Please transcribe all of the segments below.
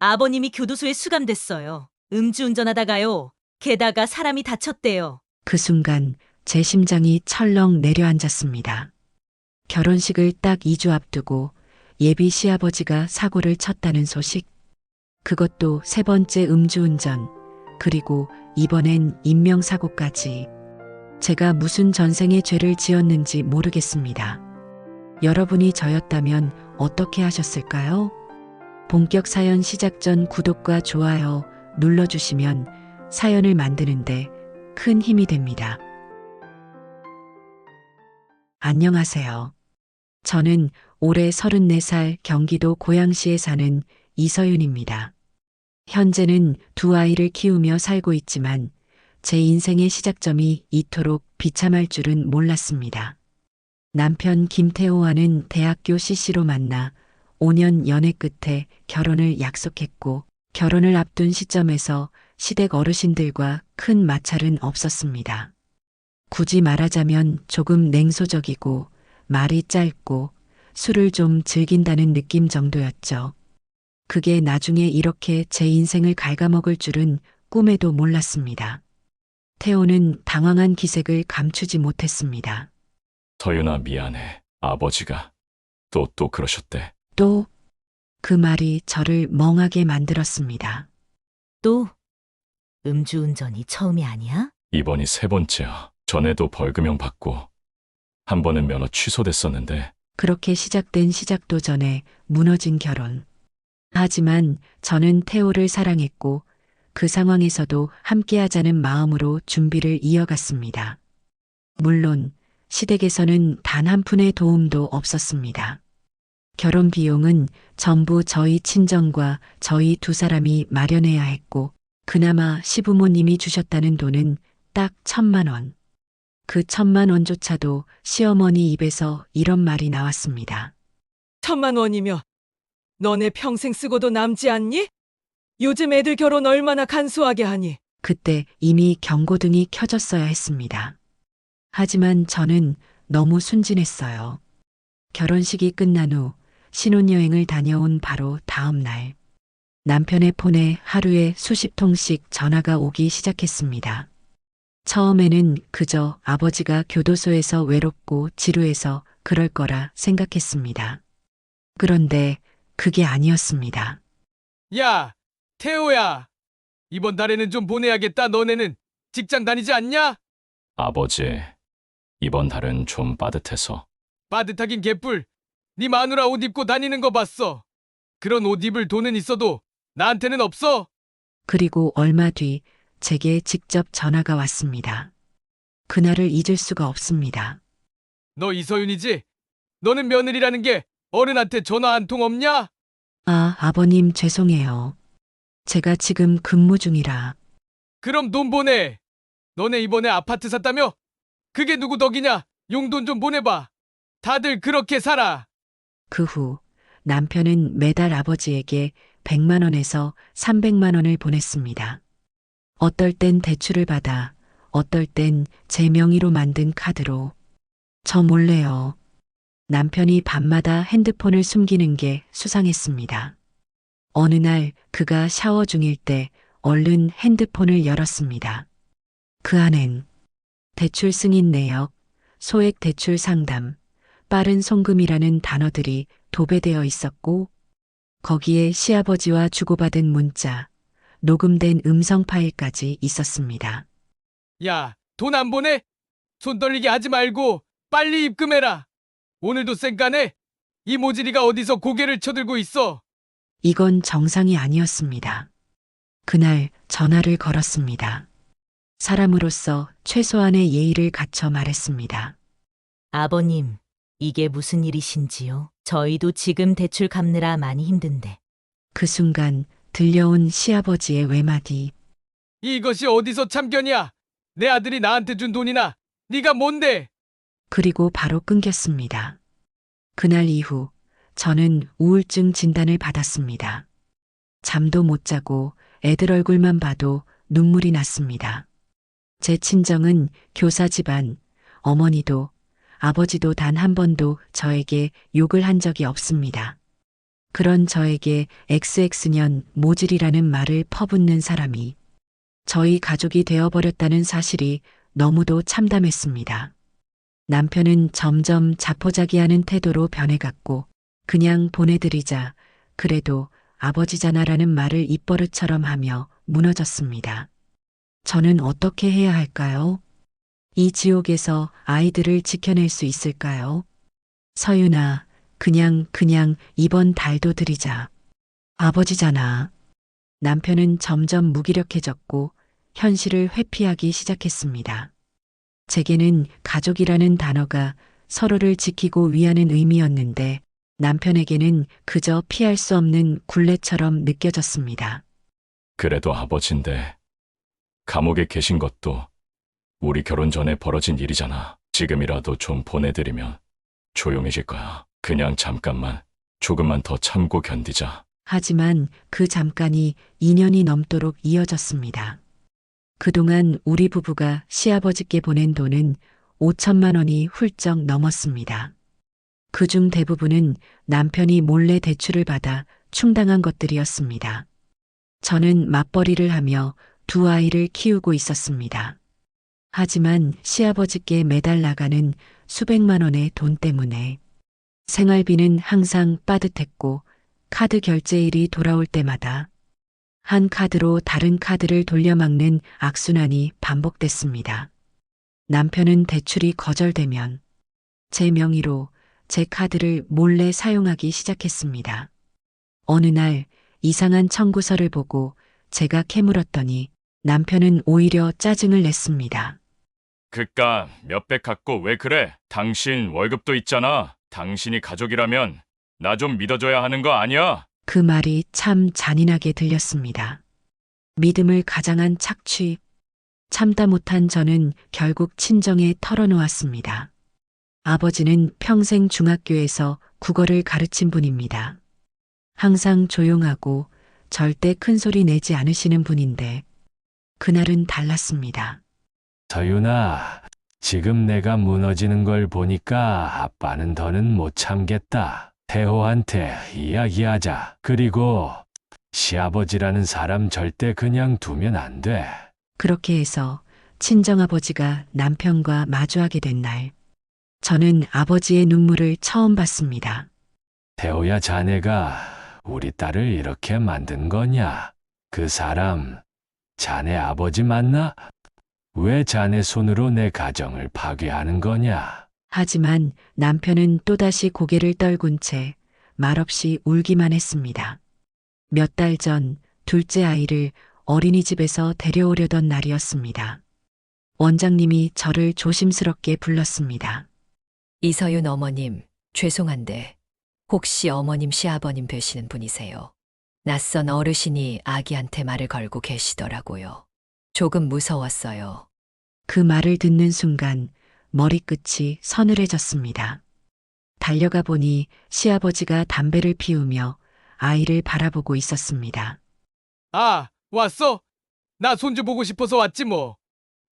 아버님이 교도소에 수감됐어요. 음주운전하다가요. 게다가 사람이 다쳤대요. 그 순간 제 심장이 철렁 내려앉았습니다. 결혼식을 딱 2주 앞두고 예비 시아버지가 사고를 쳤다는 소식. 그것도 세 번째 음주운전. 그리고 이번엔 인명사고까지. 제가 무슨 전생의 죄를 지었는지 모르겠습니다. 여러분이 저였다면 어떻게 하셨을까요? 본격 사연 시작 전 구독과 좋아요 눌러주시면 사연을 만드는데 큰 힘이 됩니다. 안녕하세요. 저는 올해 34살 경기도 고양시에 사는 이서윤입니다. 현재는 두 아이를 키우며 살고 있지만 제 인생의 시작점이 이토록 비참할 줄은 몰랐습니다. 남편 김태호와는 대학교 CC로 만나 5년 연애 끝에 결혼을 약속했고 결혼을 앞둔 시점에서 시댁 어르신들과 큰 마찰은 없었습니다. 굳이 말하자면 조금 냉소적이고 말이 짧고 술을 좀 즐긴다는 느낌 정도였죠. 그게 나중에 이렇게 제 인생을 갉아먹을 줄은 꿈에도 몰랐습니다. 태호는 당황한 기색을 감추지 못했습니다. 서윤아, 미안해. 아버지가 또 그러셨대. 또 그 말이 저를 멍하게 만들었습니다. 또 음주운전이 처음이 아니야? 이번이 세 번째야. 전에도 벌금형 받고 한 번은 면허 취소됐었는데 그렇게 시작된 시작도 전에 무너진 결혼. 하지만 저는 태호를 사랑했고 그 상황에서도 함께하자는 마음으로 준비를 이어갔습니다. 물론 시댁에서는 단 한 푼의 도움도 없었습니다. 결혼 비용은 전부 저희 친정과 저희 두 사람이 마련해야 했고 그나마 시부모님이 주셨다는 돈은 딱 1,000만 원. 그 1,000만 원조차도 시어머니 입에서 이런 말이 나왔습니다. 1,000만 원이면 너네 평생 쓰고도 남지 않니? 요즘 애들 결혼 얼마나 간소하게 하니? 그때 이미 경고등이 켜졌어야 했습니다. 하지만 저는 너무 순진했어요. 결혼식이 끝난 후 신혼여행을 다녀온 바로 다음 날, 남편의 폰에 하루에 수십 통씩 전화가 오기 시작했습니다. 처음에는 그저 아버지가 교도소에서 외롭고 지루해서 그럴 거라 생각했습니다. 그런데 그게 아니었습니다. 야, 태호야. 이번 달에는 좀 보내야겠다. 너네는 직장 다니지 않냐? 아버지, 이번 달은 좀 빠듯해서. 빠듯하긴 개뿔. 네 마누라 옷 입고 다니는 거 봤어. 그런 옷 입을 돈은 있어도 나한테는 없어. 그리고 얼마 뒤 제게 직접 전화가 왔습니다. 그날을 잊을 수가 없습니다. 너 이서윤이지? 너는 며느리라는 게 어른한테 전화 한 통 없냐? 아, 아버님 죄송해요. 제가 지금 근무 중이라. 그럼 돈 보내. 너네 이번에 아파트 샀다며? 그게 누구 덕이냐? 용돈 좀 보내봐. 다들 그렇게 살아. 그 후 남편은 매달 아버지에게 100만 원에서 300만 원을 보냈습니다. 어떨 땐 대출을 받아, 어떨 땐 제 명의로 만든 카드로. 저 몰래요. 남편이 밤마다 핸드폰을 숨기는 게 수상했습니다. 어느 날 그가 샤워 중일 때 얼른 핸드폰을 열었습니다. 그 안엔 대출 승인 내역, 소액 대출 상담, 빠른 송금이라는 단어들이 도배되어 있었고 거기에 시아버지와 주고받은 문자, 녹음된 음성 파일까지 있었습니다. 야, 돈 안 보내? 손 떨리게 하지 말고 빨리 입금해라. 오늘도 쌩까네? 이 모질이가 어디서 고개를 쳐들고 있어? 이건 정상이 아니었습니다. 그날 전화를 걸었습니다. 사람으로서 최소한의 예의를 갖춰 말했습니다. 아버님, 이게 무슨 일이신지요? 저희도 지금 대출 갚느라 많이 힘든데. 그 순간 들려온 시아버지의 외마디. 이것이 어디서 참견이야? 내 아들이 나한테 준 돈이나 네가 뭔데? 그리고 바로 끊겼습니다. 그날 이후 저는 우울증 진단을 받았습니다. 잠도 못 자고 애들 얼굴만 봐도 눈물이 났습니다. 제 친정은 교사 집안, 어머니도 아버지도 단 한 번도 저에게 욕을 한 적이 없습니다. 그런 저에게 XX년 모질이라는 말을 퍼붓는 사람이 저희 가족이 되어버렸다는 사실이 너무도 참담했습니다. 남편은 점점 자포자기하는 태도로 변해갔고 그냥 보내드리자 그래도 아버지잖아라는 말을 입버릇처럼 하며 무너졌습니다. 저는 어떻게 해야 할까요? 이 지옥에서 아이들을 지켜낼 수 있을까요? 서윤아, 그냥 이번 달도 드리자. 아버지잖아. 남편은 점점 무기력해졌고 현실을 회피하기 시작했습니다. 제게는 가족이라는 단어가 서로를 지키고 위하는 의미였는데 남편에게는 그저 피할 수 없는 굴레처럼 느껴졌습니다. 그래도 아버지인데 감옥에 계신 것도 우리 결혼 전에 벌어진 일이잖아. 지금이라도 좀 보내드리면 조용해질 거야. 그냥 잠깐만, 조금만 더 참고 견디자. 하지만 그 잠깐이 2년이 넘도록 이어졌습니다. 그동안 우리 부부가 시아버지께 보낸 돈은 5천만 원이 훌쩍 넘었습니다. 그중 대부분은 남편이 몰래 대출을 받아 충당한 것들이었습니다. 저는 맞벌이를 하며 두 아이를 키우고 있었습니다. 하지만 시아버지께 매달 나가는 수백만 원의 돈 때문에 생활비는 항상 빠듯했고 카드 결제일이 돌아올 때마다 한 카드로 다른 카드를 돌려막는 악순환이 반복됐습니다. 남편은 대출이 거절되면 제 명의로 제 카드를 몰래 사용하기 시작했습니다. 어느 날 이상한 청구서를 보고 제가 캐물었더니 남편은 오히려 짜증을 냈습니다. 그깟 몇백 갖고 왜 그래? 당신 월급도 있잖아. 당신이 가족이라면 나 좀 믿어줘야 하는 거 아니야? 그 말이 참 잔인하게 들렸습니다. 믿음을 가장한 착취. 참다 못한 저는 결국 친정에 털어놓았습니다. 아버지는 평생 중학교에서 국어를 가르친 분입니다. 항상 조용하고 절대 큰 소리 내지 않으시는 분인데 그날은 달랐습니다. 서윤아, 지금 내가 무너지는 걸 보니까 아빠는 더는 못 참겠다. 태호한테 이야기하자. 그리고 시아버지라는 사람 절대 그냥 두면 안 돼. 그렇게 해서 친정아버지가 남편과 마주하게 된 날, 저는 아버지의 눈물을 처음 봤습니다. 태호야, 자네가 우리 딸을 이렇게 만든 거냐? 그 사람 자네 아버지 맞나? 왜 자네 손으로 내 가정을 파괴하는 거냐? 하지만 남편은 또다시 고개를 떨군 채 말없이 울기만 했습니다. 몇 달 전 둘째 아이를 어린이집에서 데려오려던 날이었습니다. 원장님이 저를 조심스럽게 불렀습니다. 이서윤 어머님, 죄송한데 혹시 어머님 시아버님 되시는 분이세요? 낯선 어르신이 아기한테 말을 걸고 계시더라고요. 조금 무서웠어요. 그 말을 듣는 순간 머리끝이 서늘해졌습니다. 달려가 보니 시아버지가 담배를 피우며 아이를 바라보고 있었습니다. 아, 왔어? 나 손주 보고 싶어서 왔지 뭐.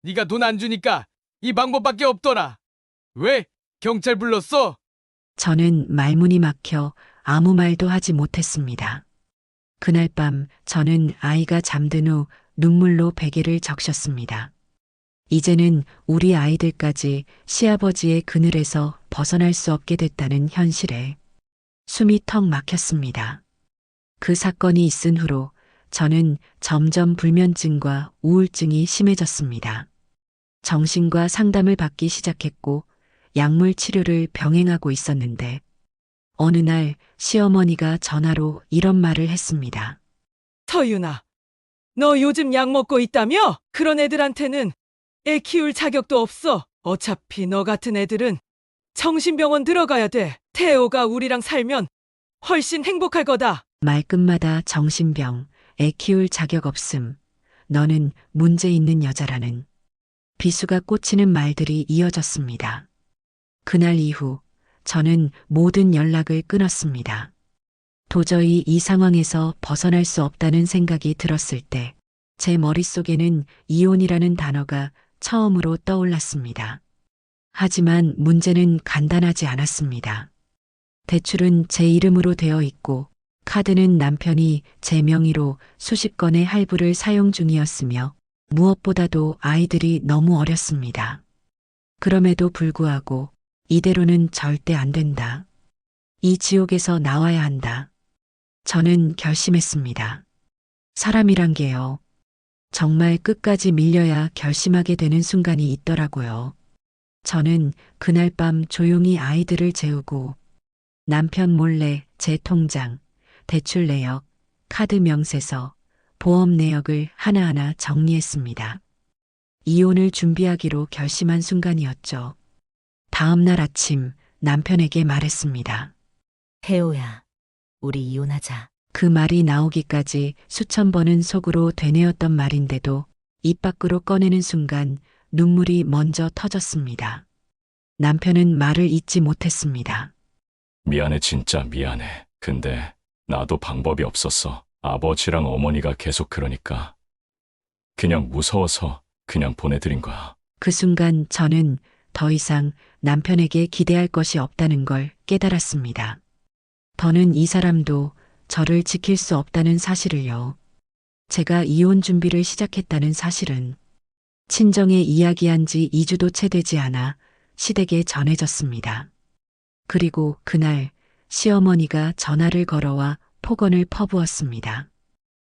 네가 돈 안 주니까 이 방법밖에 없더라. 왜? 경찰 불렀어? 저는 말문이 막혀 아무 말도 하지 못했습니다. 그날 밤 저는 아이가 잠든 후 눈물로 베개를 적셨습니다. 이제는 우리 아이들까지 시아버지의 그늘에서 벗어날 수 없게 됐다는 현실에 숨이 턱 막혔습니다. 그 사건이 있은 후로 저는 점점 불면증과 우울증이 심해졌습니다. 정신과 상담을 받기 시작했고 약물 치료를 병행하고 있었는데 어느 날 시어머니가 전화로 이런 말을 했습니다. 서윤아, 너 요즘 약 먹고 있다며? 그런 애들한테는 애 키울 자격도 없어. 어차피 너 같은 애들은 정신병원 들어가야 돼. 태호가 우리랑 살면 훨씬 행복할 거다. 말끝마다 정신병, 애 키울 자격 없음, 너는 문제 있는 여자라는 비수가 꽂히는 말들이 이어졌습니다. 그날 이후 저는 모든 연락을 끊었습니다. 도저히 이 상황에서 벗어날 수 없다는 생각이 들었을 때 제 머릿속에는 이혼이라는 단어가 처음으로 떠올랐습니다. 하지만 문제는 간단하지 않았습니다. 대출은 제 이름으로 되어 있고 카드는 남편이 제 명의로 수십 건의 할부를 사용 중이었으며 무엇보다도 아이들이 너무 어렸습니다. 그럼에도 불구하고 이대로는 절대 안 된다. 이 지옥에서 나와야 한다. 저는 결심했습니다. 사람이란 게요. 정말 끝까지 밀려야 결심하게 되는 순간이 있더라고요. 저는 그날 밤 조용히 아이들을 재우고 남편 몰래 제 통장, 대출 내역, 카드 명세서, 보험 내역을 하나하나 정리했습니다. 이혼을 준비하기로 결심한 순간이었죠. 다음 날 아침 남편에게 말했습니다. 태호야, 우리 이혼하자. 그 말이 나오기까지 수천 번은 속으로 되뇌었던 말인데도 입 밖으로 꺼내는 순간 눈물이 먼저 터졌습니다. 남편은 말을 잇지 못했습니다. 미안해, 진짜 미안해. 근데 나도 방법이 없었어. 아버지랑 어머니가 계속 그러니까. 그냥 무서워서 그냥 보내드린 거야. 그 순간 저는 더 이상 남편에게 기대할 것이 없다는 걸 깨달았습니다. 더는 이 사람도 저를 지킬 수 없다는 사실을요. 제가 이혼 준비를 시작했다는 사실은 친정에 이야기한 지 2주도 채 되지 않아 시댁에 전해졌습니다. 그리고 그날 시어머니가 전화를 걸어와 폭언을 퍼부었습니다.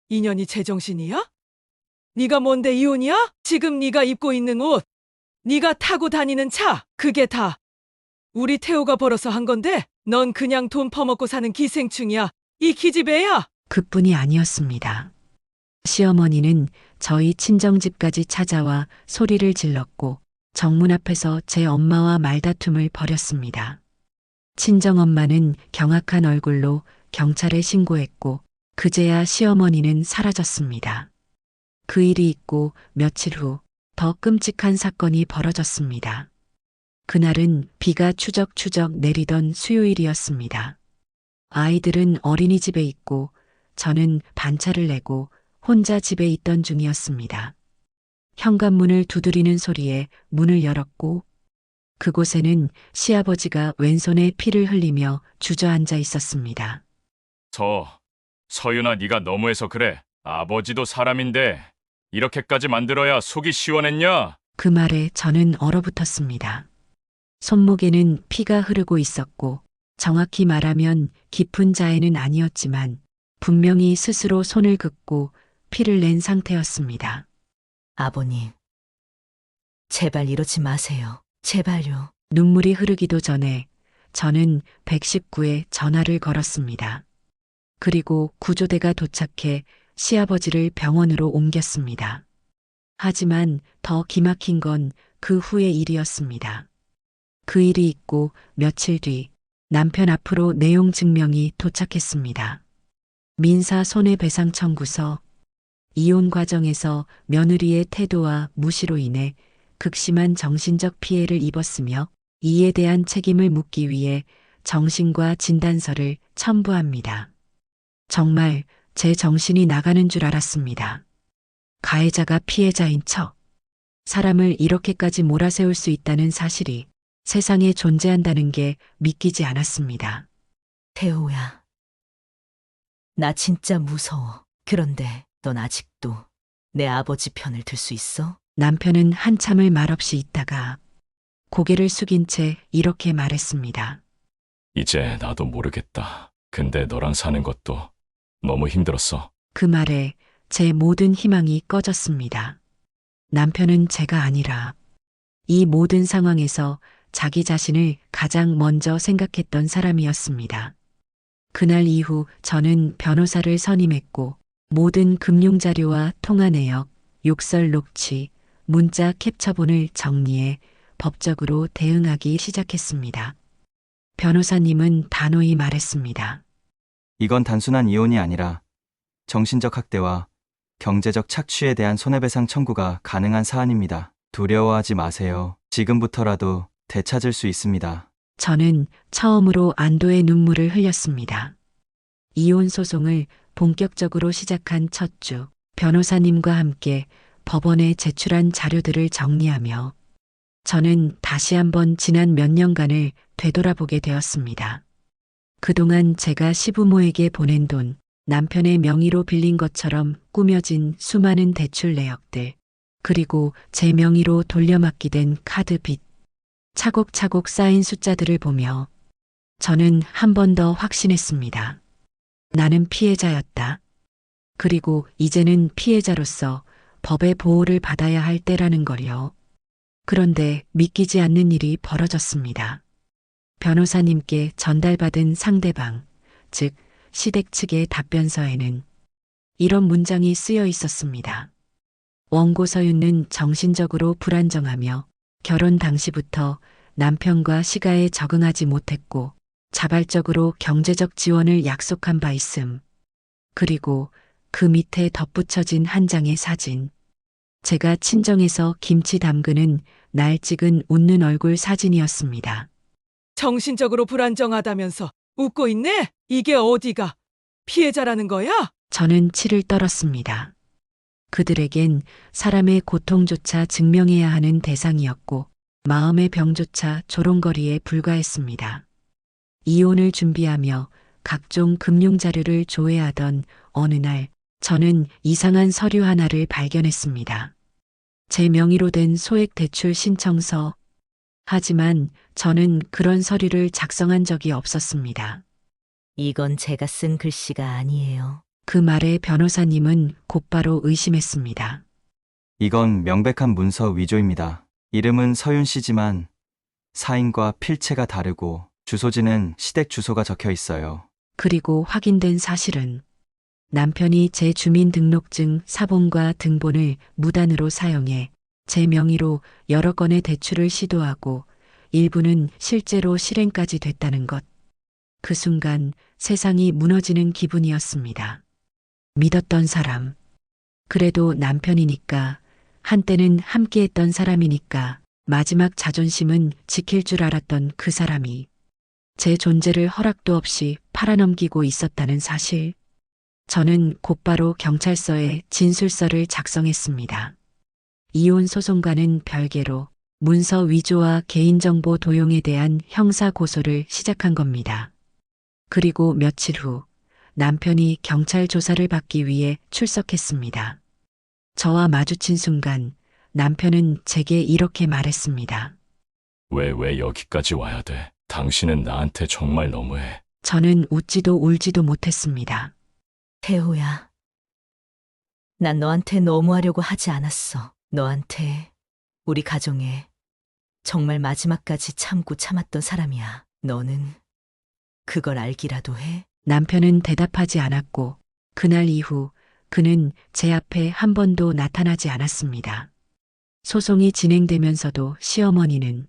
인연이 제정신이야? 네가 뭔데 이혼이야? 지금 네가 입고 있는 옷, 네가 타고 다니는 차, 그게 다 우리 태호가 벌어서 한 건데 넌 그냥 돈 퍼먹고 사는 기생충이야. 이 기집애야. 그뿐이 아니었습니다. 시어머니는 저희 친정집까지 찾아와 소리를 질렀고 정문 앞에서 제 엄마와 말다툼을 벌였습니다. 친정엄마는 경악한 얼굴로 경찰에 신고했고 그제야 시어머니는 사라졌습니다. 그 일이 있고 며칠 후 더 끔찍한 사건이 벌어졌습니다. 그날은 비가 추적추적 내리던 수요일이었습니다. 아이들은 어린이집에 있고 저는 반차를 내고 혼자 집에 있던 중이었습니다. 현관문을 두드리는 소리에 문을 열었고 그곳에는 시아버지가 왼손에 피를 흘리며 주저앉아 있었습니다. 서윤아, 네가 너무해서 그래. 아버지도 사람인데 이렇게까지 만들어야 속이 시원했냐? 그 말에 저는 얼어붙었습니다. 손목에는 피가 흐르고 있었고 정확히 말하면 깊은 자해는 아니었지만 분명히 스스로 손을 긋고 피를 낸 상태였습니다. 아버님, 제발 이러지 마세요. 제발요. 눈물이 흐르기도 전에 저는 119에 전화를 걸었습니다. 그리고 구조대가 도착해 시아버지를 병원으로 옮겼습니다. 하지만 더 기막힌 건 그 후의 일이었습니다. 그 일이 있고 며칠 뒤 남편 앞으로 내용 증명이 도착했습니다. 민사 손해배상 청구서. 이혼 과정에서 며느리의 태도와 무시로 인해 극심한 정신적 피해를 입었으며 이에 대한 책임을 묻기 위해 정신과 진단서를 첨부합니다. 정말 제 정신이 나가는 줄 알았습니다. 가해자가 피해자인 척. 사람을 이렇게까지 몰아세울 수 있다는 사실이 세상에 존재한다는 게 믿기지 않았습니다. 태호야, 나 진짜 무서워. 그런데 넌 아직도 내 아버지 편을 들 수 있어? 남편은 한참을 말없이 있다가 고개를 숙인 채 이렇게 말했습니다. 이제 나도 모르겠다. 근데 너랑 사는 것도 너무 힘들었어. 그 말에 제 모든 희망이 꺼졌습니다. 남편은 제가 아니라 이 모든 상황에서 자기 자신을 가장 먼저 생각했던 사람이었습니다. 그날 이후 저는 변호사를 선임했고 모든 금융자료와 통화 내역, 욕설 녹취, 문자 캡처본을 정리해 법적으로 대응하기 시작했습니다. 변호사님은 단호히 말했습니다. 이건 단순한 이혼이 아니라 정신적 학대와 경제적 착취에 대한 손해배상 청구가 가능한 사안입니다. 두려워하지 마세요. 지금부터라도 되찾을 수 있습니다. 저는 처음으로 안도의 눈물을 흘렸습니다. 이혼 소송을 본격적으로 시작한 첫 주, 변호사님과 함께 법원에 제출한 자료들을 정리하며 저는 다시 한번 지난 몇 년간을 되돌아보게 되었습니다. 그동안 제가 시부모에게 보낸 돈, 남편의 명의로 빌린 것처럼 꾸며진 수많은 대출 내역들, 그리고 제 명의로 돌려막기된 카드 빚, 차곡차곡 쌓인 숫자들을 보며 저는 한 번 더 확신했습니다. 나는 피해자였다. 그리고 이제는 피해자로서 법의 보호를 받아야 할 때라는 걸요. 그런데 믿기지 않는 일이 벌어졌습니다. 변호사님께 전달받은 상대방, 즉 시댁 측의 답변서에는 이런 문장이 쓰여 있었습니다. 원고 서윤은 정신적으로 불안정하며 결혼 당시부터 남편과 시가에 적응하지 못했고 자발적으로 경제적 지원을 약속한 바 있음. 그리고 그 밑에 덧붙여진 한 장의 사진. 제가 친정에서 김치 담그는 날 찍은 웃는 얼굴 사진이었습니다. 정신적으로 불안정하다면서 웃고 있네? 이게 어디가 피해자라는 거야? 저는 치를 떨었습니다. 그들에겐 사람의 고통조차 증명해야 하는 대상이었고 마음의 병조차 조롱거리에 불과했습니다. 이혼을 준비하며 각종 금융 자료를 조회하던 어느 날 저는 이상한 서류 하나를 발견했습니다. 제 명의로 된 소액 대출 신청서. 하지만 저는 그런 서류를 작성한 적이 없었습니다. 이건 제가 쓴 글씨가 아니에요. 그 말에 변호사님은 곧바로 의심했습니다. 이건 명백한 문서 위조입니다. 이름은 서윤 씨지만 사인과 필체가 다르고 주소지는 시댁 주소가 적혀 있어요. 그리고 확인된 사실은 남편이 제 주민등록증 사본과 등본을 무단으로 사용해 제 명의로 여러 건의 대출을 시도하고 일부는 실제로 실행까지 됐다는 것. 그 순간 세상이 무너지는 기분이었습니다. 믿었던 사람, 그래도 남편이니까, 한때는 함께했던 사람이니까 마지막 자존심은 지킬 줄 알았던 그 사람이 제 존재를 허락도 없이 팔아넘기고 있었다는 사실. 저는 곧바로 경찰서에 진술서를 작성했습니다. 이혼 소송과는 별개로 문서 위조와 개인정보 도용에 대한 형사 고소를 시작한 겁니다. 그리고 며칠 후 남편이 경찰 조사를 받기 위해 출석했습니다. 저와 마주친 순간 남편은 제게 이렇게 말했습니다. 왜 여기까지 와야 돼? 당신은 나한테 정말 너무해. 저는 웃지도 울지도 못했습니다. 태호야. 난 너한테 너무하려고 하지 않았어. 너한테, 우리 가정에 정말 마지막까지 참고 참았던 사람이야. 너는 그걸 알기라도 해? 남편은 대답하지 않았고 그날 이후 그는 제 앞에 한 번도 나타나지 않았습니다. 소송이 진행되면서도 시어머니는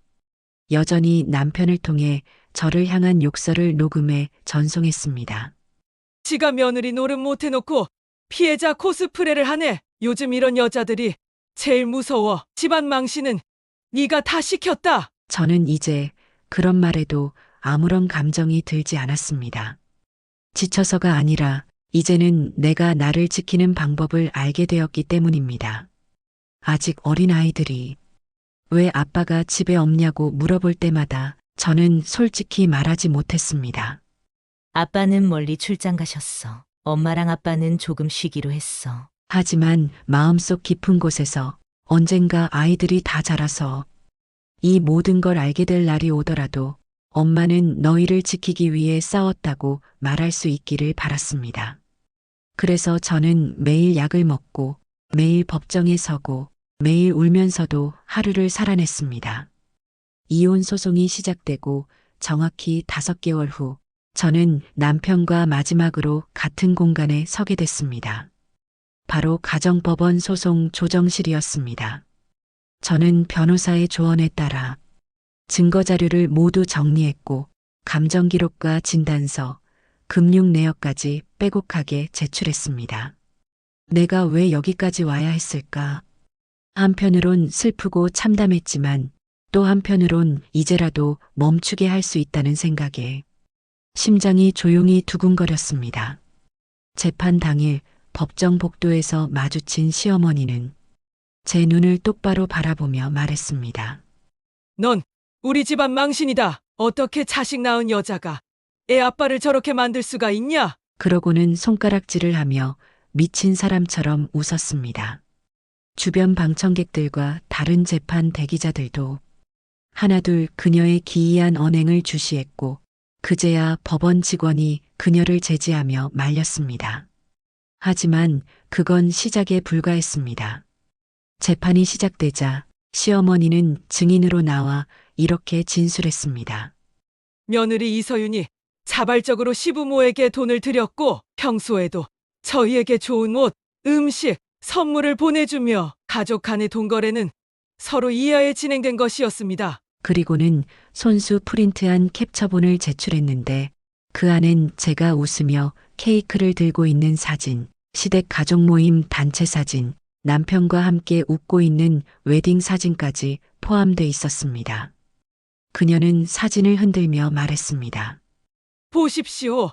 여전히 남편을 통해 저를 향한 욕설을 녹음해 전송했습니다. 지가 며느리 노릇 못 해놓고 피해자 코스프레를 하네. 요즘 이런 여자들이 제일 무서워. 집안 망신은 네가 다 시켰다. 저는 이제 그런 말에도 아무런 감정이 들지 않았습니다. 지쳐서가 아니라 이제는 내가 나를 지키는 방법을 알게 되었기 때문입니다. 아직 어린 아이들이 왜 아빠가 집에 없냐고 물어볼 때마다 저는 솔직히 말하지 못했습니다. 아빠는 멀리 출장 가셨어. 엄마랑 아빠는 조금 쉬기로 했어. 하지만 마음속 깊은 곳에서 언젠가 아이들이 다 자라서 이 모든 걸 알게 될 날이 오더라도 엄마는 너희를 지키기 위해 싸웠다고 말할 수 있기를 바랐습니다. 그래서 저는 매일 약을 먹고 매일 법정에 서고 매일 울면서도 하루를 살아냈습니다. 이혼 소송이 시작되고 정확히 5개월 후 저는 남편과 마지막으로 같은 공간에 서게 됐습니다. 바로 가정법원 소송 조정실이었습니다. 저는 변호사의 조언에 따라 증거자료를 모두 정리했고 감정기록과 진단서, 금융 내역까지 빼곡하게 제출했습니다. 내가 왜 여기까지 와야 했을까? 한편으론 슬프고 참담했지만 또 한편으론 이제라도 멈추게 할 수 있다는 생각에 심장이 조용히 두근거렸습니다. 재판 당일 법정 복도에서 마주친 시어머니는 제 눈을 똑바로 바라보며 말했습니다. 넌 우리 집안 망신이다. 어떻게 자식 낳은 여자가 애 아빠를 저렇게 만들 수가 있냐? 그러고는 손가락질을 하며 미친 사람처럼 웃었습니다. 주변 방청객들과 다른 재판 대기자들도 하나둘 그녀의 기이한 언행을 주시했고 그제야 법원 직원이 그녀를 제지하며 말렸습니다. 하지만 그건 시작에 불과했습니다. 재판이 시작되자 시어머니는 증인으로 나와 이렇게 진술했습니다. 며느리 이서윤이 자발적으로 시부모에게 돈을 드렸고 평소에도 저희에게 좋은 옷, 음식, 선물을 보내주며 가족 간의 돈거래는 서로 이하에 진행된 것이었습니다. 그리고는 손수 프린트한 캡처본을 제출했는데 그 안엔 제가 웃으며 케이크를 들고 있는 사진, 시댁 가족 모임 단체 사진, 남편과 함께 웃고 있는 웨딩 사진까지 포함돼 있었습니다. 그녀는 사진을 흔들며 말했습니다. 보십시오.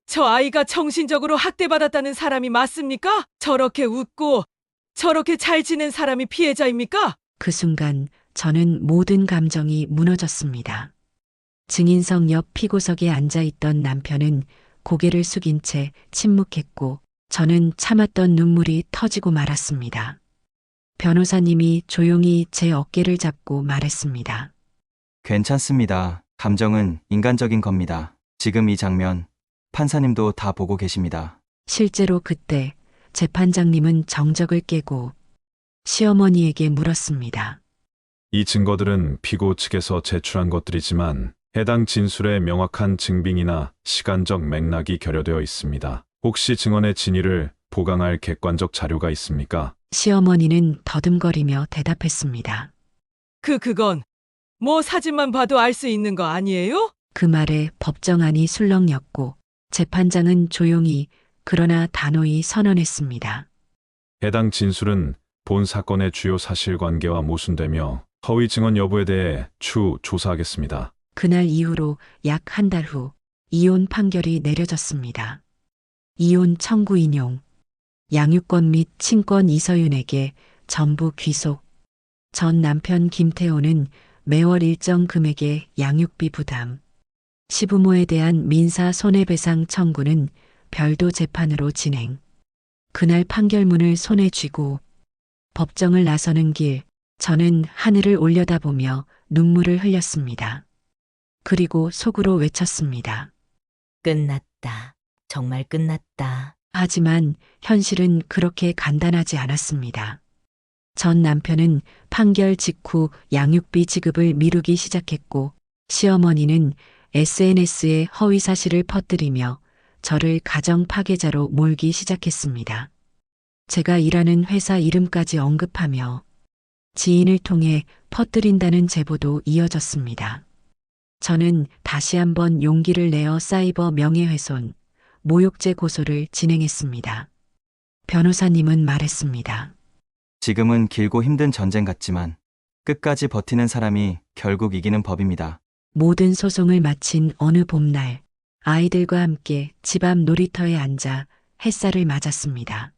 저 아이가 정신적으로 학대받았다는 사람이 맞습니까? 저렇게 웃고 저렇게 잘 지낸 사람이 피해자입니까? 그 순간 저는 모든 감정이 무너졌습니다. 증인석 옆 피고석에 앉아있던 남편은 고개를 숙인 채 침묵했고 저는 참았던 눈물이 터지고 말았습니다. 변호사님이 조용히 제 어깨를 잡고 말했습니다. 괜찮습니다. 감정은 인간적인 겁니다. 지금 이 장면, 판사님도 다 보고 계십니다. 실제로 그때 재판장님은 정적을 깨고 시어머니에게 물었습니다. 이 증거들은 피고 측에서 제출한 것들이지만 해당 진술에 명확한 증빙이나 시간적 맥락이 결여되어 있습니다. 혹시 증언의 진위를 보강할 객관적 자료가 있습니까? 시어머니는 더듬거리며 대답했습니다. 그건 뭐 사진만 봐도 알 수 있는 거 아니에요? 그 말에 법정안이 술렁였고 재판장은 조용히 그러나 단호히 선언했습니다. 해당 진술은 본 사건의 주요 사실관계와 모순되며 허위 증언 여부에 대해 추후 조사하겠습니다. 그날 이후로 약 한 달 후 이혼 판결이 내려졌습니다. 이혼 청구 인용, 양육권 및 친권 이서윤에게 전부 귀속, 전 남편 김태호는 매월 일정 금액의 양육비 부담, 시부모에 대한 민사 손해배상 청구는 별도 재판으로 진행. 그날 판결문을 손에 쥐고 법정을 나서는 길, 저는 하늘을 올려다보며 눈물을 흘렸습니다. 그리고 속으로 외쳤습니다. 끝났다. 정말 끝났다. 하지만 현실은 그렇게 간단하지 않았습니다. 전 남편은 판결 직후 양육비 지급을 미루기 시작했고 시어머니는 SNS에 허위 사실을 퍼뜨리며 저를 가정 파괴자로 몰기 시작했습니다. 제가 일하는 회사 이름까지 언급하며 지인을 통해 퍼뜨린다는 제보도 이어졌습니다. 저는 다시 한번 용기를 내어 사이버 명예훼손, 모욕죄 고소를 진행했습니다. 변호사님은 말했습니다. 지금은 길고 힘든 전쟁 같지만 끝까지 버티는 사람이 결국 이기는 법입니다. 모든 소송을 마친 어느 봄날, 아이들과 함께 집 앞 놀이터에 앉아 햇살을 맞았습니다.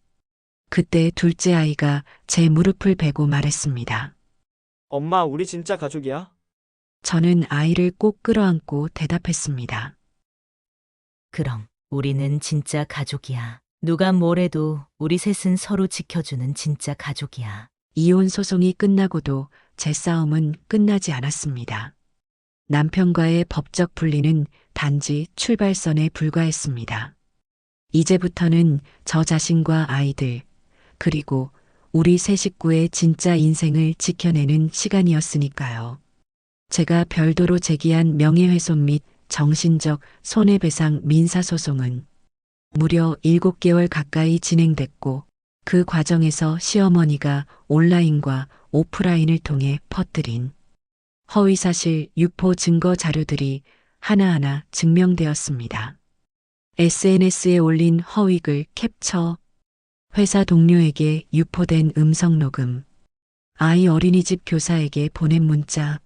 그때 둘째 아이가 제 무릎을 베고 말했습니다. 엄마, 우리 진짜 가족이야? 저는 아이를 꼭 끌어안고 대답했습니다. 그럼 우리는 진짜 가족이야. 누가 뭐래도 우리 셋은 서로 지켜주는 진짜 가족이야. 이혼 소송이 끝나고도 제 싸움은 끝나지 않았습니다. 남편과의 법적 분리는 단지 출발선에 불과했습니다. 이제부터는 저 자신과 아이들, 그리고 우리 세 식구의 진짜 인생을 지켜내는 시간이었으니까요. 제가 별도로 제기한 명예훼손 및 정신적 손해배상 민사소송은 무려 7개월 가까이 진행됐고 그 과정에서 시어머니가 온라인과 오프라인을 통해 퍼뜨린 허위사실 유포 증거 자료들이 하나하나 증명되었습니다. SNS에 올린 허위글 캡처, 회사 동료에게 유포된 음성 녹음, 아이 어린이집 교사에게 보낸 문자,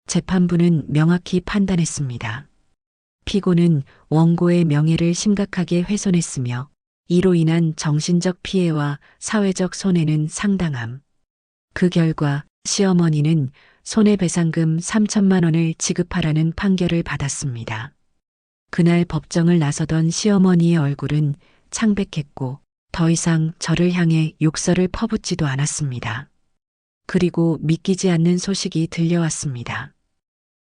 재판부는 명확히 판단했습니다. 피고는 원고의 명예를 심각하게 훼손했으며 이로 인한 정신적 피해와 사회적 손해는 상당함. 그 결과 시어머니는 손해배상금 3천만 원을 지급하라는 판결을 받았습니다. 그날 법정을 나서던 시어머니의 얼굴은 창백했고 더 이상 저를 향해 욕설을 퍼붓지도 않았습니다. 그리고 믿기지 않는 소식이 들려왔습니다.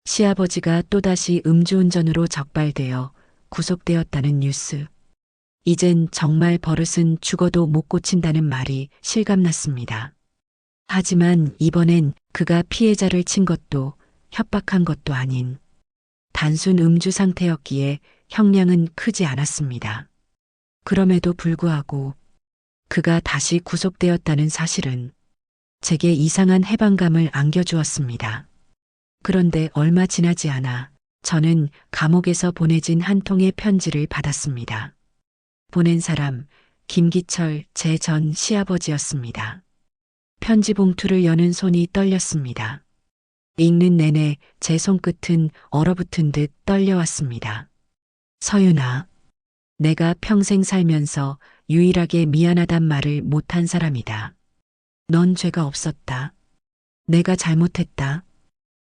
시아버지가 또다시 음주운전으로 적발되어 구속되었다는 뉴스. 이젠 정말 버릇은 죽어도 못 고친다는 말이 실감났습니다. 하지만 이번엔 그가 피해자를 친 것도 협박한 것도 아닌 단순 음주 상태였기에 형량은 크지 않았습니다. 그럼에도 불구하고 그가 다시 구속되었다는 사실은 제게 이상한 해방감을 안겨주었습니다. 그런데 얼마 지나지 않아 저는 감옥에서 보내진 한 통의 편지를 받았습니다. 보낸 사람 김기철 제 전 시아버지였습니다. 편지 봉투를 여는 손이 떨렸습니다. 읽는 내내 제 손끝은 얼어붙은 듯 떨려왔습니다. 서윤아, 내가 평생 살면서 유일하게 미안하단 말을 못한 사람이다. 넌 죄가 없었다. 내가 잘못했다.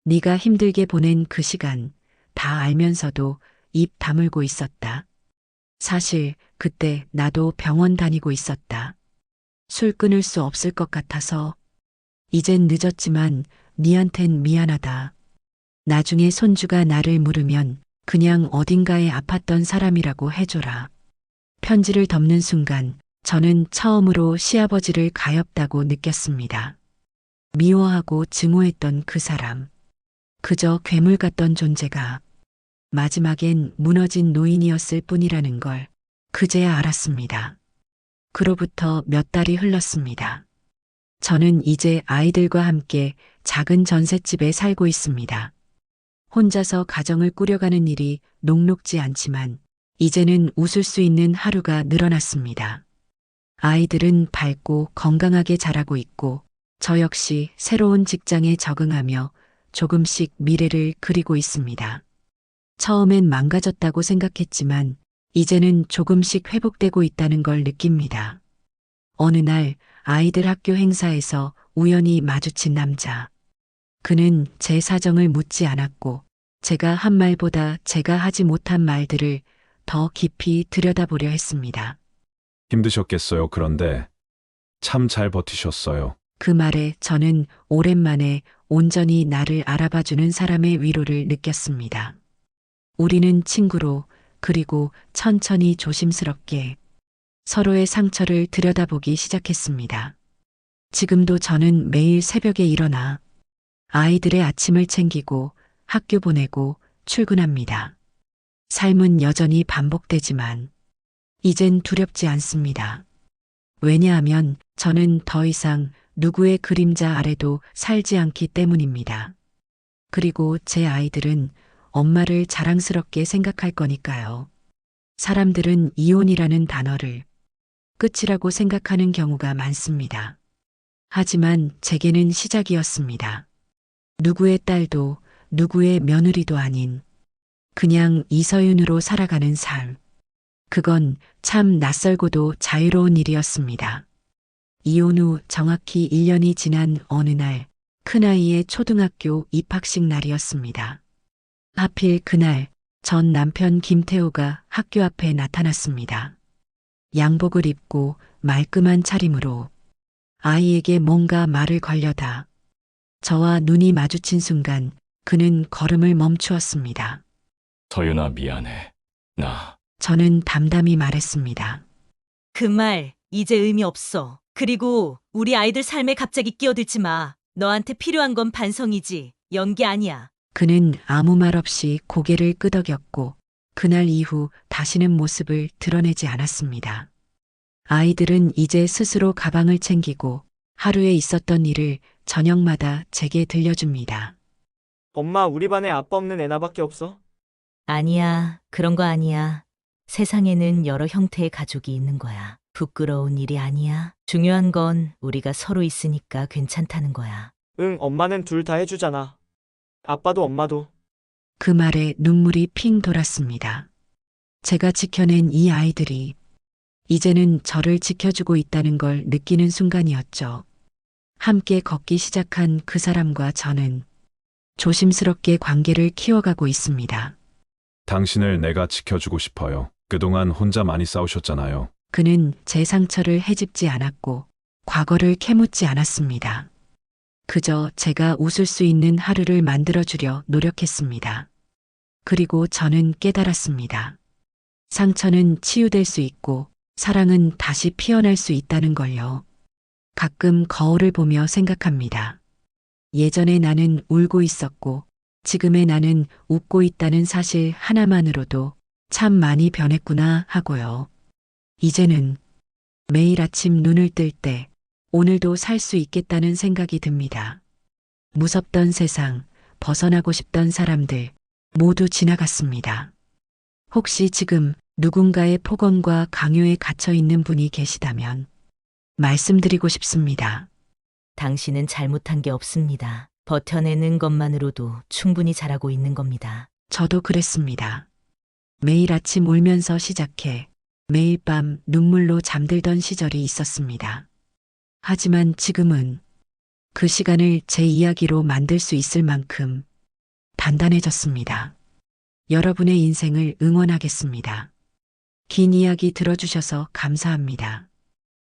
네가 힘들게 보낸 그 시간 다 알면서도 입 다물고 있었다. 사실 그때 나도 병원 다니고 있었다. 술 끊을 수 없을 것 같아서. 이젠 늦었지만 니한텐 미안하다. 나중에 손주가 나를 물으면 그냥 어딘가에 아팠던 사람이라고 해줘라. 편지를 덮는 순간 저는 처음으로 시아버지를 가엾다고 느꼈습니다. 미워하고 증오했던 그 사람. 그저 괴물 같던 존재가 마지막엔 무너진 노인이었을 뿐이라는 걸 그제야 알았습니다. 그로부터 몇 달이 흘렀습니다. 저는 이제 아이들과 함께 작은 전셋집에 살고 있습니다. 혼자서 가정을 꾸려가는 일이 녹록지 않지만 이제는 웃을 수 있는 하루가 늘어났습니다. 아이들은 밝고 건강하게 자라고 있고 저 역시 새로운 직장에 적응하며 조금씩 미래를 그리고 있습니다. 처음엔 망가졌다고 생각했지만 이제는 조금씩 회복되고 있다는 걸 느낍니다. 어느 날 아이들 학교 행사에서 우연히 마주친 남자. 그는 제 사정을 묻지 않았고 제가 한 말보다 제가 하지 못한 말들을 더 깊이 들여다보려 했습니다. 힘드셨겠어요. 그런데 참 잘 버티셨어요. 그 말에 저는 오랜만에 온전히 나를 알아봐주는 사람의 위로를 느꼈습니다. 우리는 친구로 그리고 천천히 조심스럽게 서로의 상처를 들여다보기 시작했습니다. 지금도 저는 매일 새벽에 일어나 아이들의 아침을 챙기고 학교 보내고 출근합니다. 삶은 여전히 반복되지만 이젠 두렵지 않습니다. 왜냐하면 저는 더 이상 누구의 그림자 아래도 살지 않기 때문입니다. 그리고 제 아이들은 엄마를 자랑스럽게 생각할 거니까요. 사람들은 이혼이라는 단어를 끝이라고 생각하는 경우가 많습니다. 하지만 제게는 시작이었습니다. 누구의 딸도 누구의 며느리도 아닌 그냥 이서윤으로 살아가는 삶. 그건 참 낯설고도 자유로운 일이었습니다. 이혼 후 정확히 1년이 지난 어느 날 큰아이의 초등학교 입학식 날이었습니다. 하필 그날 전 남편 김태호가 학교 앞에 나타났습니다. 양복을 입고 말끔한 차림으로 아이에게 뭔가 말을 걸려다 저와 눈이 마주친 순간 그는 걸음을 멈추었습니다. 서윤아, 미안해. 저는 담담히 말했습니다. 그 말 이제 의미 없어. 그리고 우리 아이들 삶에 갑자기 끼어들지 마. 너한테 필요한 건 반성이지 연기 아니야. 그는 아무 말 없이 고개를 끄덕였고 그날 이후 다시는 모습을 드러내지 않았습니다. 아이들은 이제 스스로 가방을 챙기고 하루에 있었던 일을 저녁마다 제게 들려줍니다. 엄마, 우리 반에 아빠 없는 애 나밖에 없어? 아니야, 그런 거 아니야. 세상에는 여러 형태의 가족이 있는 거야. 부끄러운 일이 아니야. 중요한 건 우리가 서로 있으니까 괜찮다는 거야. 응, 엄마는 둘 다 해주잖아. 아빠도 엄마도. 그 말에 눈물이 핑 돌았습니다. 제가 지켜낸 이 아이들이 이제는 저를 지켜주고 있다는 걸 느끼는 순간이었죠. 함께 걷기 시작한 그 사람과 저는 조심스럽게 관계를 키워가고 있습니다. 당신을 내가 지켜주고 싶어요. 그동안 혼자 많이 싸우셨잖아요. 그는 제 상처를 헤집지 않았고 과거를 캐묻지 않았습니다. 그저 제가 웃을 수 있는 하루를 만들어주려 노력했습니다. 그리고 저는 깨달았습니다. 상처는 치유될 수 있고 사랑은 다시 피어날 수 있다는 걸요. 가끔 거울을 보며 생각합니다. 예전에 나는 울고 있었고 지금의 나는 웃고 있다는 사실 하나만으로도 참 많이 변했구나 하고요. 이제는 매일 아침 눈을 뜰 때 오늘도 살 수 있겠다는 생각이 듭니다. 무섭던 세상, 벗어나고 싶던 사람들 모두 지나갔습니다. 혹시 지금 누군가의 폭언과 강요에 갇혀 있는 분이 계시다면 말씀드리고 싶습니다. 당신은 잘못한 게 없습니다. 버텨내는 것만으로도 충분히 잘하고 있는 겁니다. 저도 그랬습니다. 매일 아침 울면서 시작해 매일 밤 눈물로 잠들던 시절이 있었습니다. 하지만 지금은 그 시간을 제 이야기로 만들 수 있을 만큼 단단해졌습니다. 여러분의 인생을 응원하겠습니다. 긴 이야기 들어주셔서 감사합니다.